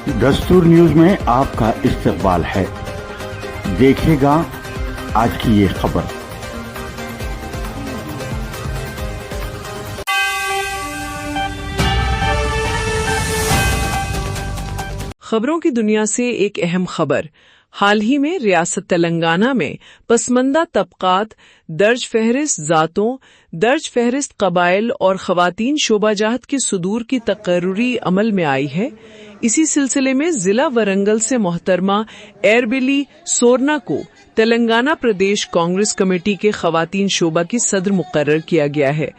दस्तूर न्यूज में आपका इस्तकबाल है। देखिएगा आज की ये खबर। खबरों की दुनिया से एक अहम खबर। हाल ही में रियासत तेलंगाना में पसमंदा तबकात, दर्ज फहरिस्त जातों, दर्ज फहरिस्त कबाइल और खवातीन शोबाजात की सुदूर की तकर्रुरी अमल में आई है। इसी सिलसिले में जिला वरंगल से मोहतरमा एरबिली सोरना को तेलंगाना प्रदेश कांग्रेस कमेटी के खवातीन शोबा की सदर मुकर्रर किया गया है।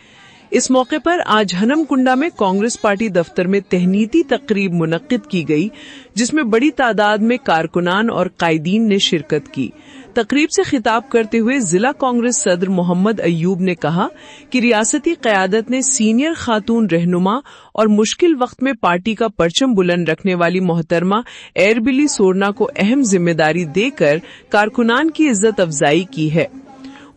इस मौके पर आज हनमकुंडा में कांग्रेस पार्टी दफ्तर में तहनीती तकरीब मुनक्किद की गई, जिसमें बड़ी तादाद में कारकुनान और कायदीन ने शिरकत की। तकरीब से खिताब करते हुए जिला कांग्रेस सदर मोहम्मद अयूब ने कहा कि रियासती क़यादत ने सीनियर खातून रहनुमा और मुश्किल वक्त में पार्टी का परचम बुलंद रखने वाली मोहतरमा एरबिली सोरना को अहम जिम्मेदारी देकर कारकुनान की इज्जत अफजाई की है।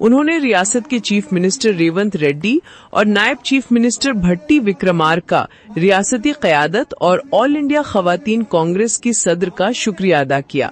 उन्होंने रियासत के चीफ मिनिस्टर रेवंत रेड्डी और नायब चीफ मिनिस्टर भट्टी विक्रमार्का, रियासती क़यादत और ऑल इंडिया खवातीन कांग्रेस की सदर का शुक्रिया अदा किया।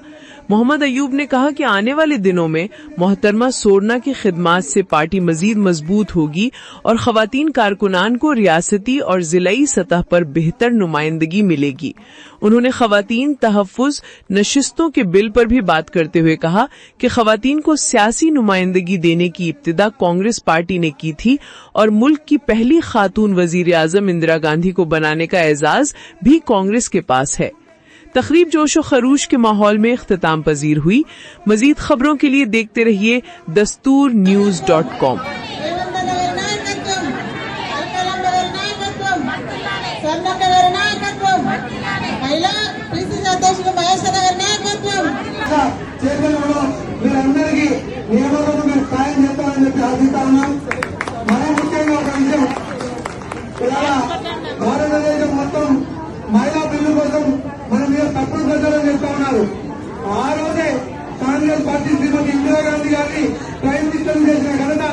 मोहम्मद अयूब ने कहा कि आने वाले दिनों में मोहतरमा सोरना की खिदमात से पार्टी मजीद मजबूत होगी और खवातीन कारकुनान को रियासती और जिलाई सतह पर बेहतर नुमाइंदगी मिलेगी। उन्होंने खवातीन तहफ़्फ़ुज़ नशिस्तों के बिल पर भी बात करते हुए कहा कि खवातीन को सियासी नुमाइंदगी देने की इब्तिदा कांग्रेस पार्टी ने की थी और मुल्क की पहली खातून वजीर आज़म इंदिरा गांधी को बनाने का एजाज भी कांग्रेस के पास है। तकरीब जोशो खरूश के माहौल में इख्तिताम पजीर हुई। मजीद खबरों के लिए देखते रहिए दस्तूरन्यूज़.com। మహిళా బిల్లు కోసం మన మీద తప్పుడు ప్రచారం చేస్తా ఉన్నారు. ఆ రోజే కాంగ్రెస్ పార్టీ శ్రీమతి ఇందిరాగాంధీ గారిని ప్రైమ్ మినిస్టర్ చేసిన ఘనత